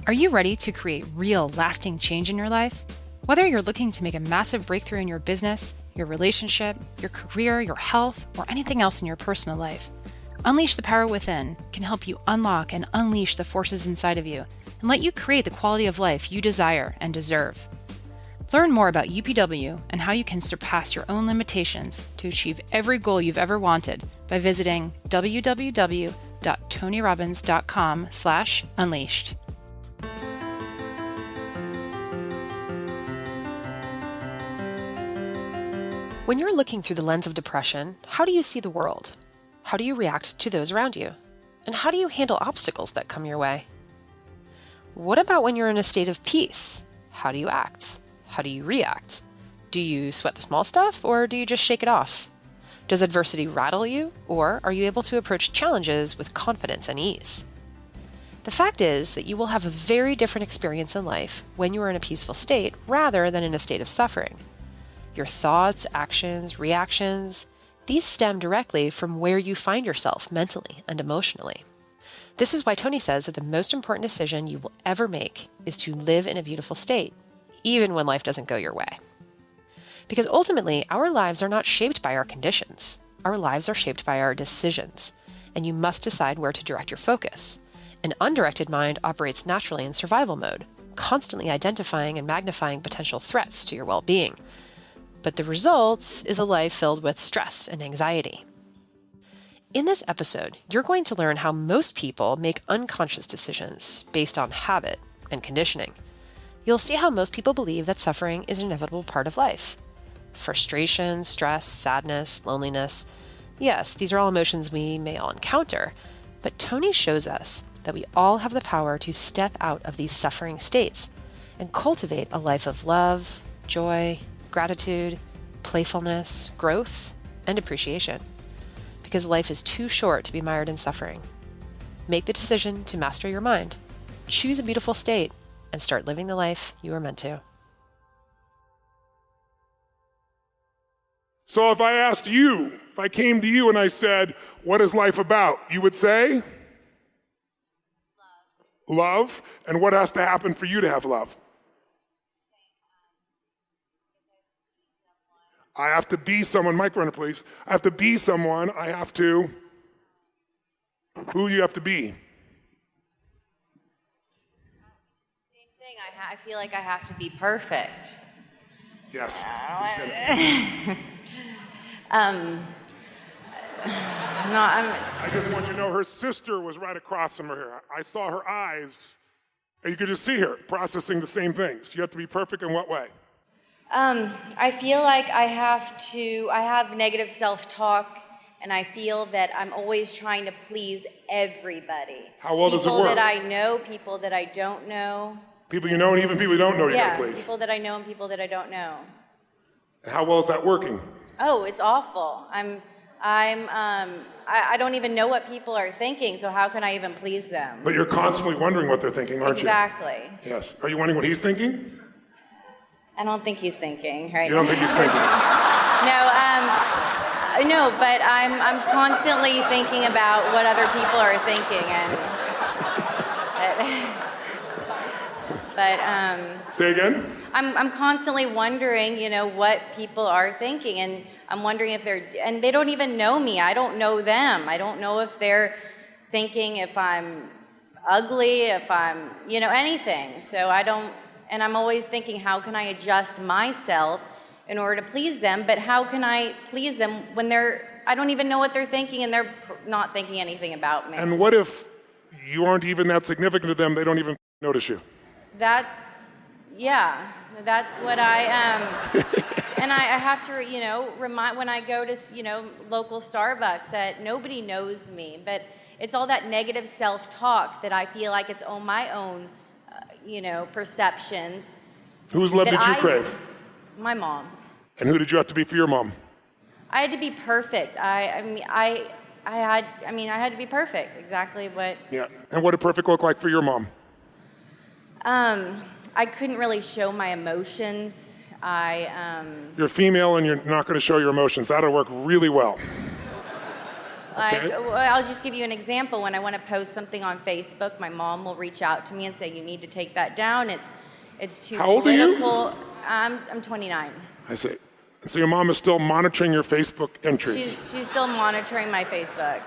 Are you ready to create real, lasting change in your life? Whether you're looking to make a massive breakthrough in your business, your relationship, your career, your health, or anything else in your personal life, Unleash the Power Within can help you unlock and unleash the forces inside of you and let you create the quality of life you desire and deserve. Learn more about UPW and how you can surpass your own limitations to achieve every goal you've ever wanted by visiting www.tonyrobbins.com/unleashed. When you're looking through the lens of depression, how do you see the world? How do you react to those around you? And how do you handle obstacles that come your way? What about when you're in a state of peace? How do you act? How do you react? Do you sweat the small stuff, or do you just shake it off? Does adversity rattle you, or are you able to approach challenges with confidence and ease? The fact is that you will have a very different experience in life when you are in a peaceful state rather than in a state of suffering. Your thoughts, actions, reactions, these stem directly from where you find yourself mentally and emotionally. This is why Tony says that the most important decision you will ever make is to live in a beautiful state, even when life doesn't go your way. Because ultimately, our lives are not shaped by our conditions. Our lives are shaped by our decisions, and you must decide where to direct your focus. An undirected mind operates naturally in survival mode, constantly identifying and magnifying potential threats to your well-being. But the result is a life filled with stress and anxiety. In this episode, you're going to learn how most people make unconscious decisions based on habit and conditioning. You'll see how most people believe that suffering is an inevitable part of life. Frustration, stress, sadness, loneliness. Yes, these are all emotions we may all encounter, but Tony shows us that we all have the power to step out of these suffering states and cultivate a life of love, joy, gratitude, playfulness, growth, and appreciation. Because life is too short to be mired in suffering. Make the decision to master your mind, choose a beautiful state, and start living the life you are meant to. So if I asked you, if I came to you and I said, what is life about? You would say? Love. And what has to happen for you to have love? I have to be someone. Mic runner, please. I have to be someone. I have to. Who you have to be? Same thing. I feel like I have to be perfect. Yes. I just want you to know her sister was right across from her. I saw her eyes, and you could just see her processing the same things. You have to be perfect in what way? I feel like I have negative self-talk, and I feel that I'm always trying to please everybody. How well does it work? People that I know, people that I don't know. People you know and even people you don't know you gotta please. Yeah, people that I know and people that I don't know. And how well is that working? Oh, it's awful. I don't even know what people are thinking, so how can I even please them? But you're constantly wondering what they're thinking, aren't you? Exactly. Yes. Are you wondering what he's thinking? I don't think he's thinking, right? You don't think he's thinking? No, but I'm constantly thinking about what other people are thinking, Say again? I'm constantly wondering, what people are thinking, and I'm wondering if and they don't even know me. I don't know them. I don't know if they're thinking if I'm ugly, if I'm, anything. So and I'm always thinking, how can I adjust myself in order to please them? But how can I please them when I don't even know what they're thinking and they're not thinking anything about me? And what if you aren't even that significant to them, they don't even notice you? That's what I am. And I have to, remind when I go to, local Starbucks that nobody knows me, but it's all that negative self-talk that I feel like it's on my own, perceptions. Whose love did you crave? My mom. And who did you have to be for your mom? I had to be perfect. I had to be perfect. Exactly what. Yeah. And what did perfect look like for your mom? I couldn't really show my emotions. You're female and you're not going to show your emotions. That'll work really well. Okay. Well, I'll just give you an example. When I want to post something on Facebook, my mom will reach out to me and say, "You need to take that down. It's too How old are you? political." I'm 29. I see. And so your mom is still monitoring your Facebook entries. She's still monitoring my Facebook.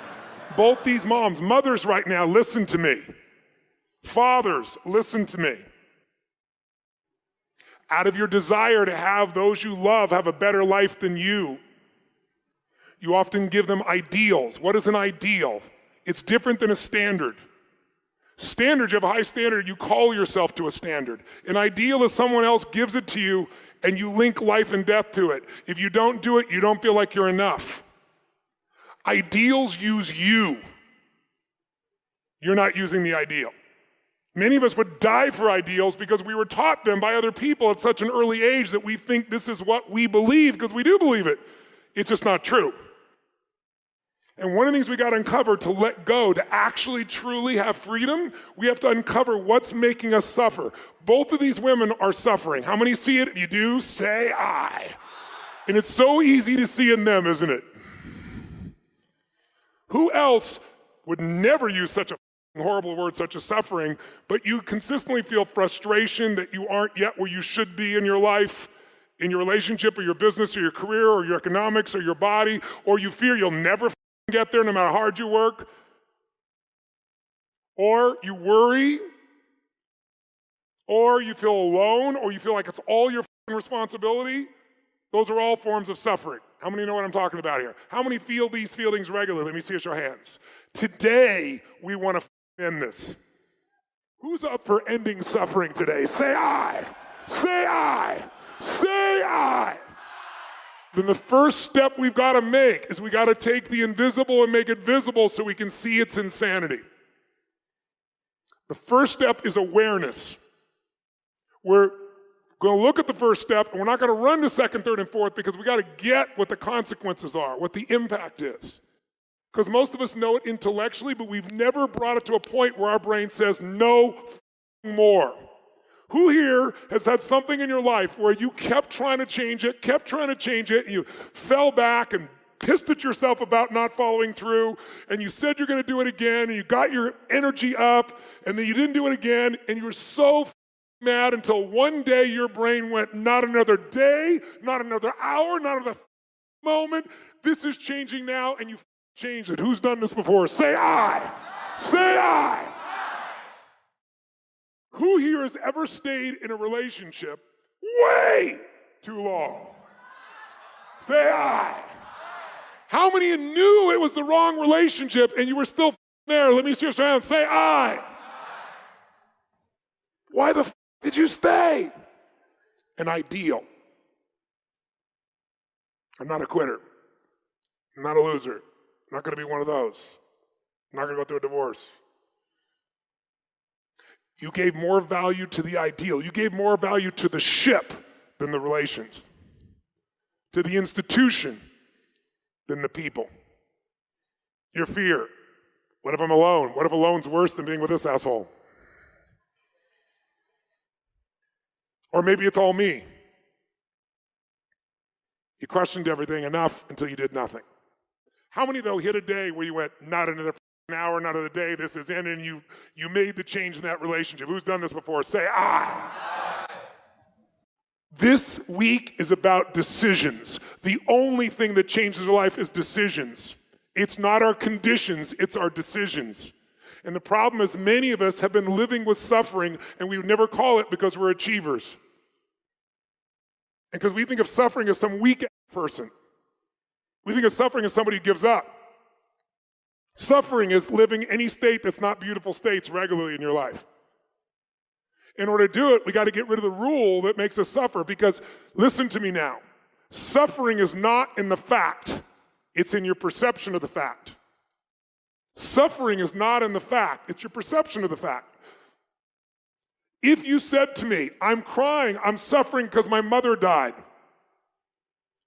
Both these moms, mothers right now, listen to me. Fathers, listen to me. Out of your desire to have those you love have a better life than you often give them ideals. What is an ideal? It's different than a standard. Standard, you have a high standard, you call yourself to a standard. An ideal is someone else gives it to you and you link life and death to it. If you don't do it, you don't feel like you're enough. Ideals use you. You're not using the ideal. Many of us would die for ideals because we were taught them by other people at such an early age that we think this is what we believe because we do believe it. It's just not true. And one of the things we got to uncover to let go, to actually truly have freedom, we have to uncover what's making us suffer. Both of these women are suffering. How many see it? If you do, say I. And it's so easy to see in them, isn't it? Who else would never use such a horrible word such as suffering, but you consistently feel frustration that you aren't yet where you should be in your life, in your relationship or your business or your career or your economics or your body, or you fear you'll never get there no matter how hard you work, or you worry, or you feel alone, or you feel like it's all your responsibility. Those are all forms of suffering. How many know what I'm talking about here? How many feel these feelings regularly? Let me see your hands. Today, we want to end this. Who's up for ending suffering today? Say I. Say I. Say I. Then the first step we've got to make is we got to take the invisible and make it visible so we can see its insanity. The first step is awareness. We're going to look at the first step, and we're not going to run to second, third, and fourth because we got to get what the consequences are, what the impact is. Because most of us know it intellectually, but we've never brought it to a point where our brain says, no more. Who here has had something in your life where you kept trying to change it, and you fell back and pissed at yourself about not following through, and you said you're going to do it again, and you got your energy up, and then you didn't do it again, and you were so mad until one day your brain went, not another day, not another hour, not another moment. This is changing now, and you changed it. Who's done this before? Say I. Say I. Who here has ever stayed in a relationship way too long? Say I. How many of you knew it was the wrong relationship and you were still there? Let me see your hands. Say I. Why the did you stay? An ideal. I'm not a quitter. I'm not a loser. I'm not going to be one of those. I'm not going to go through a divorce. You gave more value to the ideal. You gave more value to the ship than the relations, to the institution than the people. Your fear. What if I'm alone? What if alone's worse than being with this asshole? Or maybe it's all me. You questioned everything enough until you did nothing. How many, though, hit a day where you went, not another hour, not another day, this is in, and you made the change in that relationship? Who's done this before? Say, I. This week is about decisions. The only thing that changes our life is decisions. It's not our conditions, it's our decisions. And the problem is many of us have been living with suffering, and we would never call it because we're achievers. And because we think of suffering as some weak person. We think of suffering as somebody who gives up. Suffering is living any state that's not beautiful states regularly in your life. In order to do it, we got to get rid of the rule that makes us suffer, because listen to me now. Suffering is not in the fact, it's in your perception of the fact. Suffering is not in the fact, it's your perception of the fact. If you said to me, I'm crying, I'm suffering because my mother died,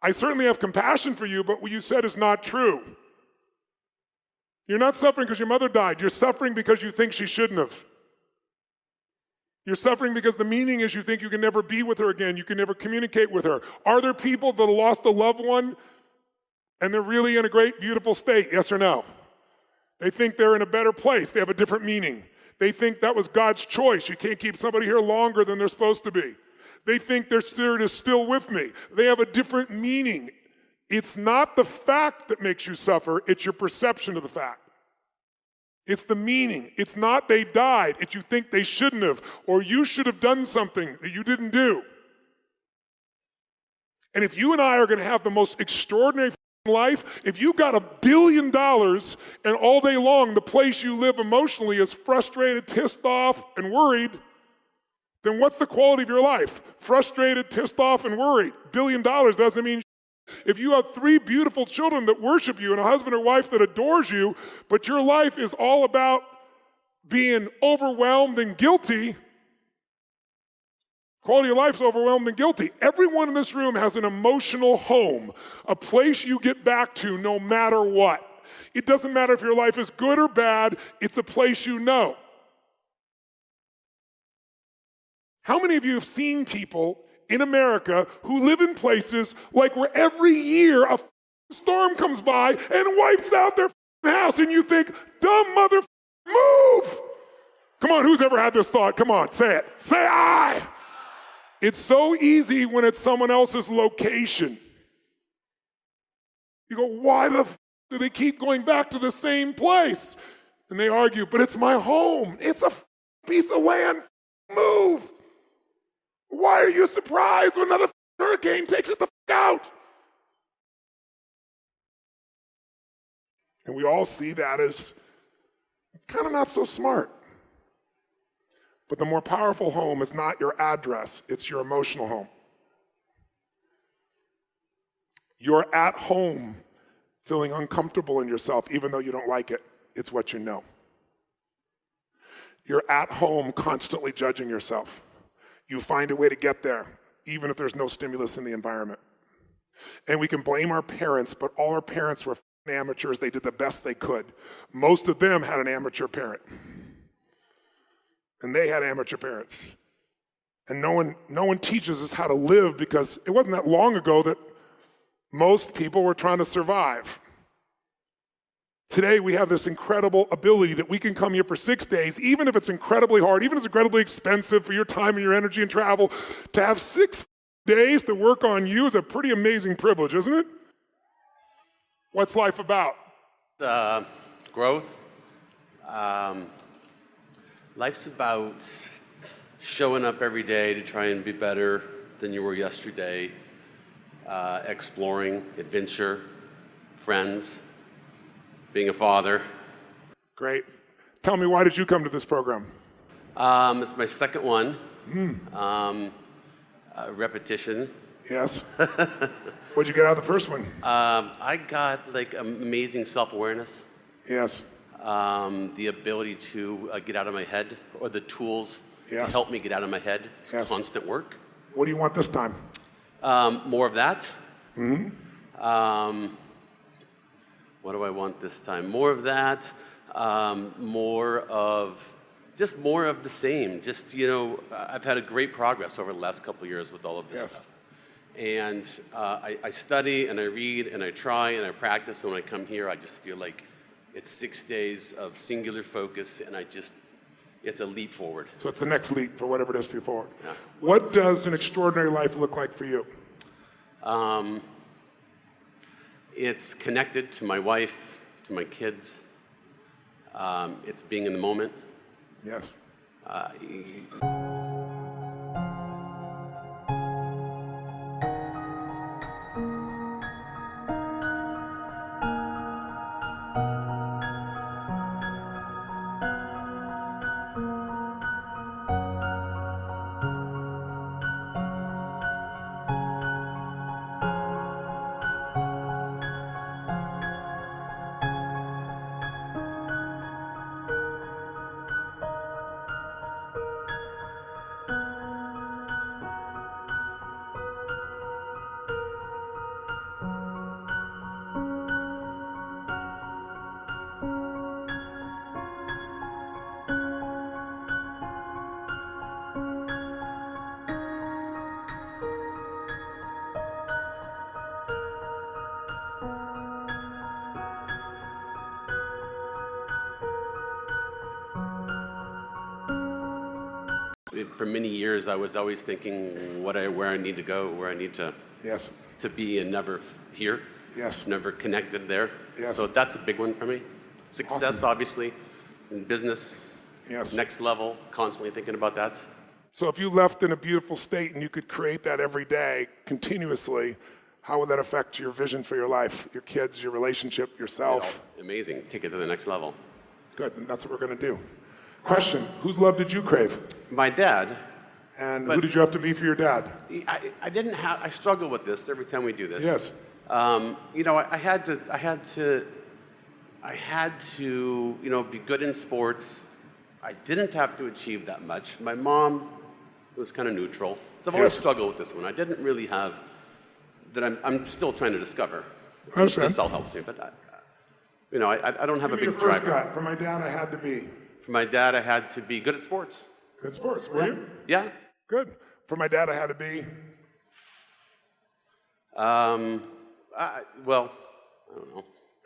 I certainly have compassion for you, but what you said is not true. You're not suffering because your mother died. You're suffering because you think she shouldn't have. You're suffering because the meaning is you think you can never be with her again. You can never communicate with her. Are there people that lost a loved one And they're really in a great, beautiful state, yes or no? They think they're in a better place. They have a different meaning. They think that was God's choice. You can't keep somebody here longer than they're supposed to be. They think their spirit is still with me. They have a different meaning. It's not the fact that makes you suffer, it's your perception of the fact. It's the meaning. It's not they died, it's you think they shouldn't have, or you should have done something that you didn't do. And if you and I are going to have the most extraordinary life, if you got $1 billion and all day long the place you live emotionally is frustrated, pissed off, and worried, then what's the quality of your life? Frustrated, pissed off, and worried. $1 billion doesn't mean. If you have 3 beautiful children that worship you and a husband or wife that adores you, but your life is all about being overwhelmed and guilty, quality of life's overwhelmed and guilty. Everyone in this room has an emotional home, a place you get back to no matter what. It doesn't matter if your life is good or bad, it's a place you know. How many of you have seen people in America who live in places like where every year a storm comes by and wipes out their house and you think, dumb mother, move! Come on, who's ever had this thought? Come on, say it. Say I! It's so easy when it's someone else's location. You go, why the do they keep going back to the same place? And they argue, but it's my home. It's a piece of land. Move. Why are you surprised when another hurricane takes it the out? And we all see that as kind of not so smart. But the more powerful home is not your address, it's your emotional home. You're at home feeling uncomfortable in yourself, even though you don't like it. It's what you know. You're at home constantly judging yourself. You find a way to get there, even if there's no stimulus in the environment. And we can blame our parents, but all our parents were amateurs. They did the best they could. Most of them had an amateur parent. And they had amateur parents. And no one teaches us how to live, because it wasn't that long ago that most people were trying to survive. Today we have this incredible ability that we can come here for 6 days, even if it's incredibly hard, even if it's incredibly expensive for your time and your energy and travel. To have 6 days to work on you is a pretty amazing privilege, isn't it? What's life about? Growth. Life's about showing up every day to try and be better than you were yesterday, exploring, adventure, friends, being a father. Great. Tell me, why did you come to this program? This is my second one. Repetition. Yes. What'd you get out of the first one? I got like amazing self-awareness. Yes. The ability to get out of my head, or the tools Yes. to help me get out of my head. It's Yes. constant work. What do you want this time? More of that. What do I want this time? More of that. More of the same. Just, I've had a great progress over the last couple of years with all of this Yes. stuff. And I study and I read and I try and I practice, and when I come here, I just feel like it's 6 days of singular focus, and it's a leap forward. So it's the next leap for whatever it is for you forward. Yeah. What does an extraordinary life look like for you? It's connected to my wife, to my kids. It's being in the moment. Yes. For many years, I was always thinking where I need to go, where I need to be, and never here. Yes. Never connected there. Yes. So that's a big one for me. Success, Awesome. Obviously, in business. Yes. Next level, constantly thinking about that. So if you left in a beautiful state and you could create that every day, continuously, how would that affect your vision for your life, your kids, your relationship, yourself? Amazing. Take it to the next level. Good, and that's what we're going to do. Question, whose love did you crave? My dad. And who did you have to be for your dad? I struggle with this every time we do this. Yes. I had to, be good in sports. I didn't have to achieve that much. My mom was kind of neutral. So I've always struggled with this one. I didn't really have, that I'm still trying to discover. I understand. This all helps me, but I don't have a big Your first driver. gut, for my dad, I had to be. For my dad, I had to be good at sports. Good at sports, were you? Yeah. Good. For my dad, I had to be. I don't know.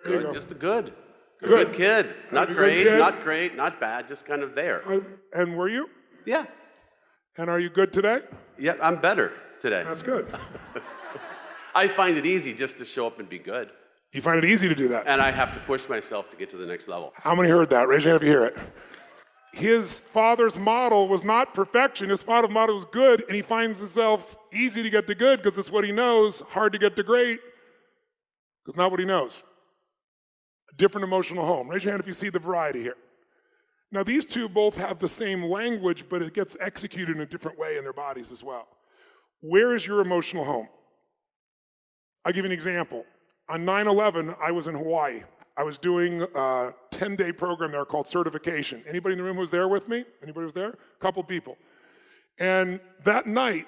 Good, just a good. A Good. good kid. Not a good great, kid. not great, not bad, just kind of there. And were you? Yeah. And are you good today? Yeah, I'm better today. That's good. I find it easy just to show up and be good. You find it easy to do that? And I have to push myself to get to the next level. How many heard that? Raise your hand if you hear it. His father's model was not perfection. His father's model was good, and he finds himself easy to get to good because it's what he knows, hard to get to great because not what he knows. A different emotional home. Raise your hand if you see the variety here. Now, these two both have the same language, but it gets executed in a different way in their bodies as well. Where is your emotional home? I'll give you an example. On 9/11, I was in Hawaii. I was doing a 10-day program there called Certification. Anybody in the room who was there with me? Anybody was there? A couple people. And that night,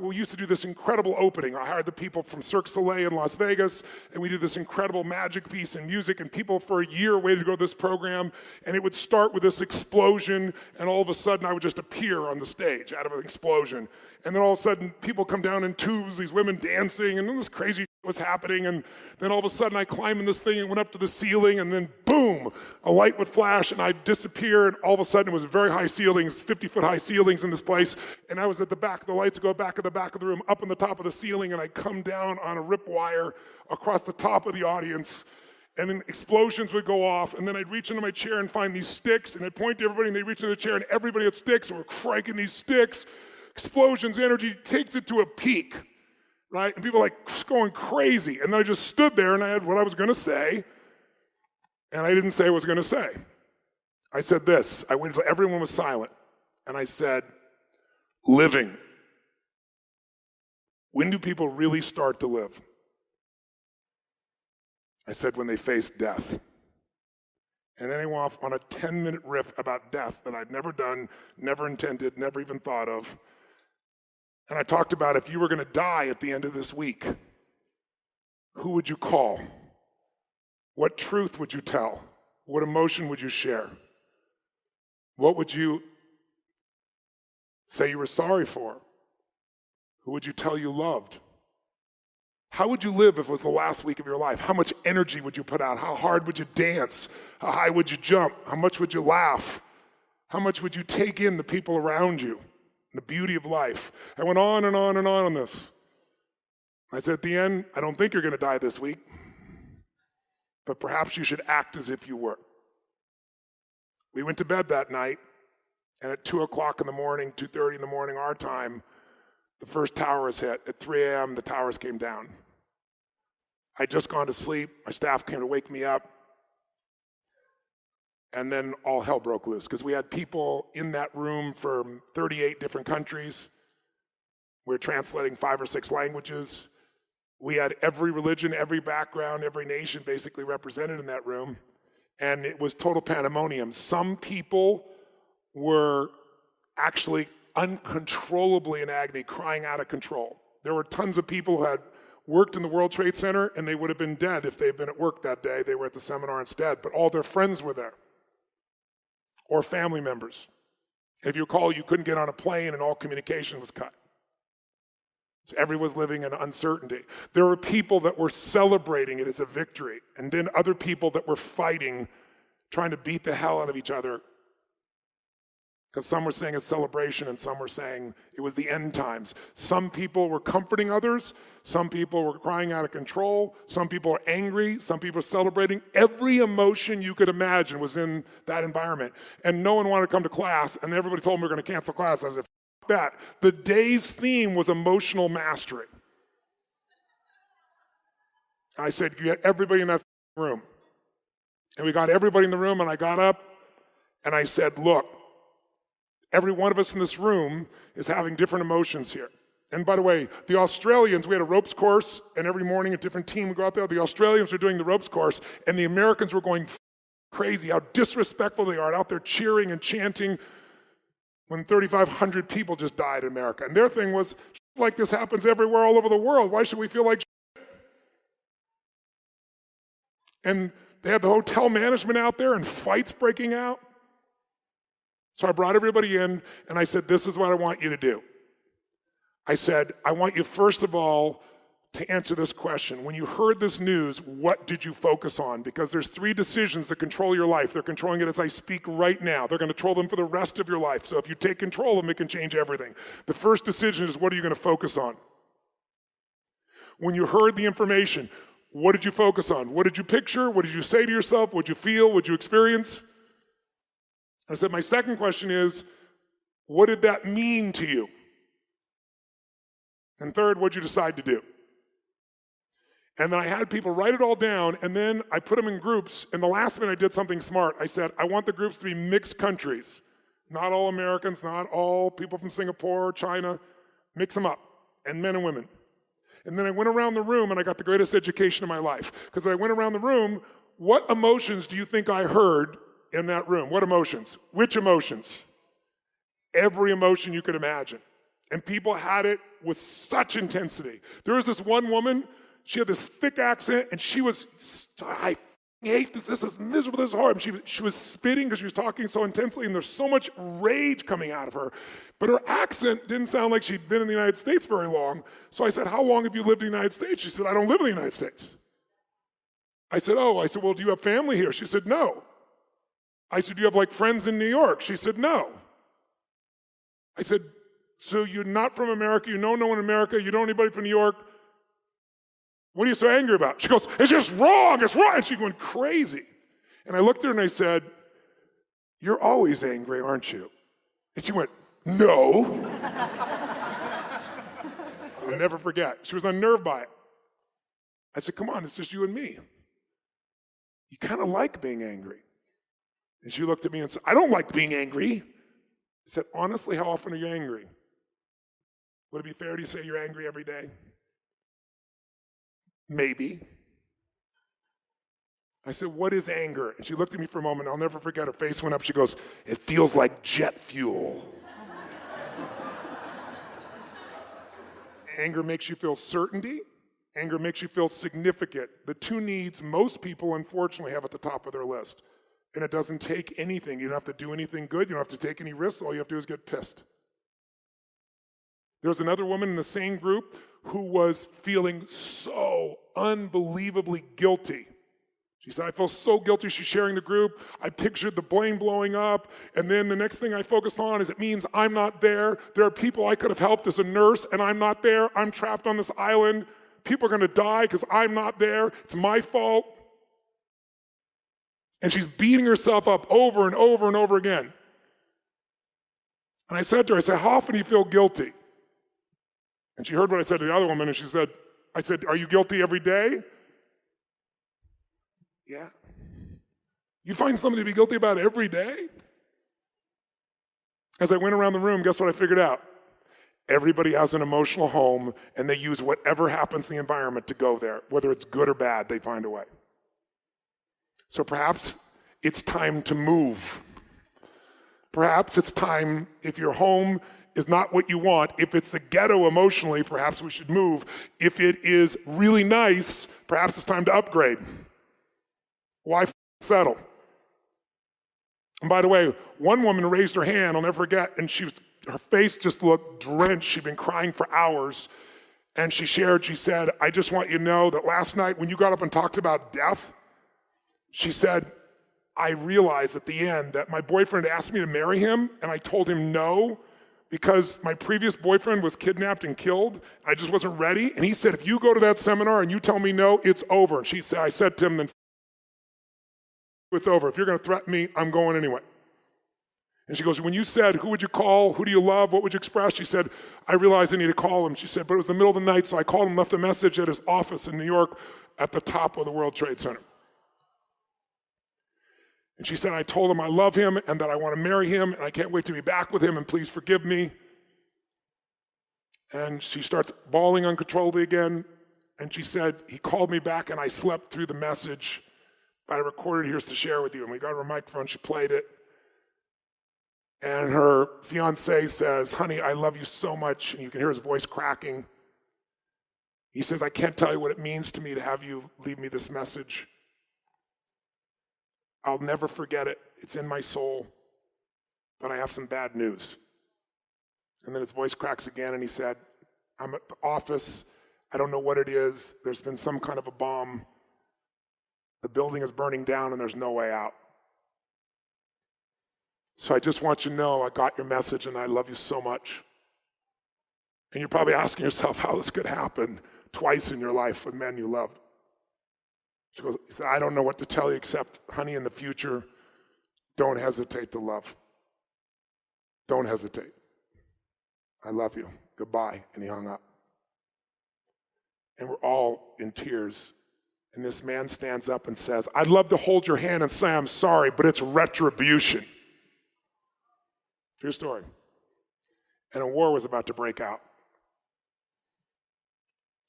we used to do this incredible opening. I hired the people from Cirque du Soleil in Las Vegas, and we did this incredible magic piece and music, and people for a year waited to go to this program, and it would start with this explosion, and all of a sudden I would just appear on the stage out of an explosion. And then all of a sudden, people come down in tubes, these women dancing, and then this crazy was happening, and then all of a sudden I climbed in this thing and went up to the ceiling, and then boom, a light would flash, and I'd disappear, and all of a sudden it was very high ceilings, 50-foot high ceilings in this place, and I was at the back, the lights would go back at the back of the room, up on the top of the ceiling, and I'd come down on a rip wire across the top of the audience, and then explosions would go off, and then I'd reach into my chair and find these sticks, and I'd point to everybody, and they'd reach into the chair, and everybody had sticks, and we're cranking these sticks. Explosions, energy takes it to a peak, right? And people are like going crazy. And then I just stood there and I had what I was going to say, and I didn't say what I was going to say. I said this. I waited until everyone was silent, and I said, living. When do people really start to live? I said, when they face death. And then I went off on a 10-minute riff about death that I'd never done, never intended, never even thought of. And I talked about if you were going to die at the end of this week, who would you call? What truth would you tell? What emotion would you share? What would you say you were sorry for? Who would you tell you loved? How would you live if it was the last week of your life? How much energy would you put out? How hard would you dance? How high would you jump? How much would you laugh? How much would you take in the people around you? The beauty of life. I went on and on and on this. I said at the end, I don't think you're going to die this week, but perhaps you should act as if you were. We went to bed that night, and at 2 o'clock in the morning, 2:30 in the morning our time, the first tower was hit. At 3 a.m., the towers came down. I'd just gone to sleep. My staff came to wake me up. And then all hell broke loose because we had people in that room from 38 different countries. We're translating 5 or 6 languages. We had every religion, every background, every nation basically represented in that room. And it was total pandemonium. Some people were actually uncontrollably in agony, crying out of control. There were tons of people who had worked in the World Trade Center, and they would have been dead if they'd been at work that day. They were at the seminar instead, but all their friends were there. Or family members. If you recall, you couldn't get on a plane and all communication was cut. So everyone was living in uncertainty. There were people that were celebrating it as a victory, and then other people that were fighting, trying to beat the hell out of each other. Because some were saying it's celebration and some were saying it was the end times. Some people were comforting others. Some people were crying out of control. Some people were angry. Some people were celebrating. Every emotion you could imagine was in that environment. And no one wanted to come to class, and everybody told me we were going to cancel class. I said, F that. The day's theme was emotional mastery. I said, you get everybody in that room. And we got everybody in the room, and I got up, and I said, look, every one of us in this room is having different emotions here. And by the way, the Australians, we had a ropes course, and every morning a different team would go out there. The Australians were doing the ropes course, and the Americans were going crazy, how disrespectful they are, out there cheering and chanting when 3,500 people just died in America. And their thing was, like this happens everywhere all over the world. Why should we feel like shit? And they had the hotel management out there and fights breaking out. So I brought everybody in, and I said, this is what I want you to do. I said, I want you, first of all, to answer this question. When you heard this news, what did you focus on? Because there's 3 decisions that control your life. They're controlling it as I speak right now. They're going to control them for the rest of your life. So if you take control of them, it can change everything. The first decision is, what are you going to focus on? When you heard the information, what did you focus on? What did you picture? What did you say to yourself? What did you feel? What did you experience? I said, my second question is, what did that mean to you? And third, what did you decide to do? And then I had people write it all down, and then I put them in groups, and the last minute I did something smart. I said, I want the groups to be mixed countries. Not all Americans, not all people from Singapore, China. Mix them up, and men and women. And then I went around the room, and I got the greatest education of my life. Because I went around the room, what emotions do you think I heard in that room? What emotions? Which emotions? Every emotion you could imagine. And people had it with such intensity. There was this one woman, she had this thick accent, and she was, I hate this, this is miserable, this is horrible. She was spitting because she was talking so intensely, and there's so much rage coming out of her. But her accent didn't sound like she'd been in the United States very long. So I said, how long have you lived in the United States? She said, I don't live in the United States. I said, well, do you have family here? She said, no. I said, do you have like friends in New York? She said, no. I said, so you're not from America, you know no one in America, you don't know anybody from New York. What are you so angry about? She goes, it's just wrong, it's wrong. And she went crazy. And I looked at her and I said, you're always angry, aren't you? And she went, no. I'll never forget. She was unnerved by it. I said, come on, it's just you and me. You kind of like being angry. And she looked at me and said, I don't like being angry. I said, honestly, how often are you angry? Would it be fair to say you're angry every day? Maybe. I said, what is anger? And she looked at me for a moment. I'll never forget. Her face went up. She goes, it feels like jet fuel. Anger makes you feel certainty. Anger makes you feel significant. The 2 needs most people, unfortunately, have at the top of their list. And it doesn't take anything. You don't have to do anything good. You don't have to take any risks. All you have to do is get pissed. There's another woman in the same group who was feeling so unbelievably guilty. She said, I feel so guilty. She's sharing the group. I pictured the plane blowing up. And then the next thing I focused on is it means I'm not there. There are people I could have helped as a nurse, and I'm not there. I'm trapped on this island. People are going to die because I'm not there. It's my fault. And she's beating herself up over and over and over again. And I said to her, I said, how often do you feel guilty? And she heard what I said to the other woman, and she said, I said, are you guilty every day? Yeah. You find something to be guilty about every day? As I went around the room, guess what I figured out? Everybody has an emotional home, and they use whatever happens in the environment to go there. Whether it's good or bad, they find a way. So perhaps it's time to move. Perhaps it's time, if your home is not what you want, if it's the ghetto emotionally, perhaps we should move. If it is really nice, perhaps it's time to upgrade. Why settle? And by the way, one woman raised her hand, I'll never forget, and her face just looked drenched. She'd been crying for hours. And she said, I just want you to know that last night when you got up and talked about death, she said, I realized at the end that my boyfriend asked me to marry him, and I told him no, because my previous boyfriend was kidnapped and killed. I just wasn't ready. And he said, if you go to that seminar and you tell me no, it's over. And I said to him, then it's over. If you're going to threaten me, I'm going anyway. And she goes, when you said, who would you call? Who do you love? What would you express? She said, I realized I need to call him. She said, but it was the middle of the night, so I called him, left a message at his office in New York at the top of the World Trade Center. And she said, I told him I love him and that I want to marry him and I can't wait to be back with him and please forgive me. And she starts bawling uncontrollably again. And she said, he called me back and I slept through the message, but I recorded here's to share with you. And we got her microphone, she played it. And her fiance says, honey, I love you so much. And you can hear his voice cracking. He says, I can't tell you what it means to me to have you leave me this message. I'll never forget it. It's in my soul, but I have some bad news. And then his voice cracks again and he said, I'm at the office. I don't know what it is. There's been some kind of a bomb. The building is burning down and there's no way out. So I just want you to know I got your message and I love you so much. And you're probably asking yourself how this could happen twice in your life with men you loved. She goes, he said, I don't know what to tell you except, honey, in the future, don't hesitate to love. Don't hesitate. I love you. Goodbye. And he hung up. And we're all in tears. And this man stands up and says, I'd love to hold your hand and say I'm sorry, but it's retribution. True story. And a war was about to break out.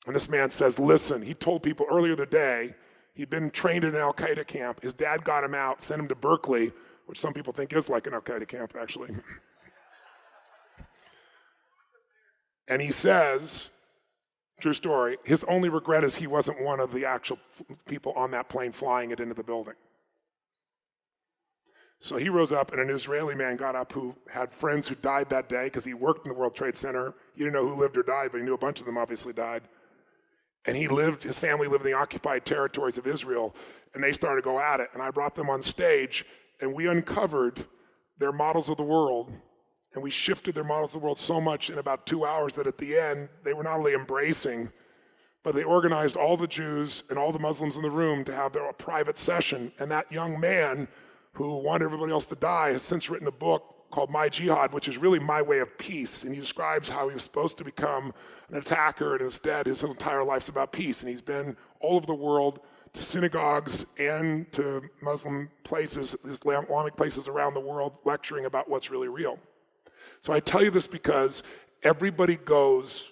And this man says, listen, he told people earlier the day, he'd been trained in an Al-Qaeda camp. His dad got him out, sent him to Berkeley, which some people think is like an Al-Qaeda camp, actually. And he says, true story, his only regret is he wasn't one of the actual people on that plane flying it into the building. So he rose up, and an Israeli man got up who had friends who died that day because he worked in the World Trade Center. He didn't know who lived or died, but he knew a bunch of them obviously died. And his family lived in the occupied territories of Israel, and they started to go at it. And I brought them on stage, and we uncovered their models of the world, and we shifted their models of the world so much in about 2 hours that at the end, they were not only embracing, but they organized all the Jews and all the Muslims in the room to have their private session. And that young man who wanted everybody else to die has since written a book called My Jihad, which is really my way of peace. And he describes how he was supposed to become an attacker, and instead his entire life's about peace. And he's been all over the world to synagogues and to Muslim places, Islamic places around the world, lecturing about what's really real. So I tell you this because everybody goes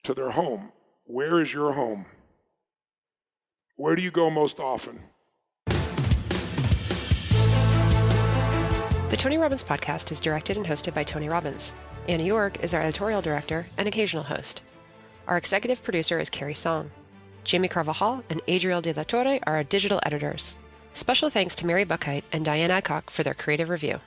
to their home. Where is your home? Where do you go most often? The Tony Robbins Podcast is directed and hosted by Tony Robbins. Anna York is our editorial director and occasional host. Our executive producer is Carrie Song. Jamie Carvajal and Adriel De La Torre are our digital editors. Special thanks to Mary Buckheit and Diane Adcock for their creative review.